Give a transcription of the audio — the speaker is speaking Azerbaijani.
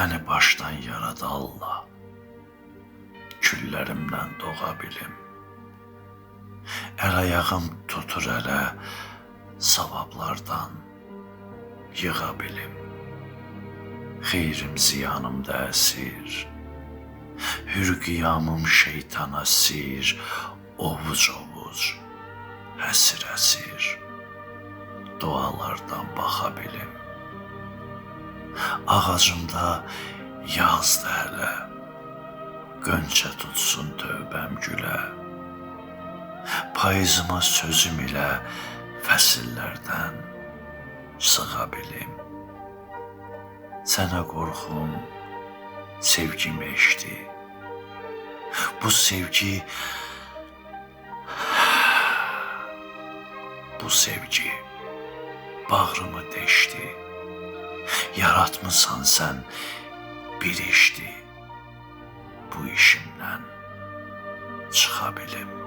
Məni başdan yaradı Allah, küllərimdən doğa bilim. Əl-ayağım tutur ələ, savablardan yığa bilim. Xeyrim ziyanımda əsir, hür qiyamım şeytana sir, ovuc-ovuc, həsir-həsir, dualardan baxa bilim. Ağacımda yazdı hələ, qönçə tutsun tövbəm gülə. Payızıma sözüm ilə fəsillərdən sığa bilim. Sənə qorxum, sevgim eşdi. Bu sevgi bağrımı deşdi. Yaratmısan sən bir işdi, bu işimdən çıxa bilim.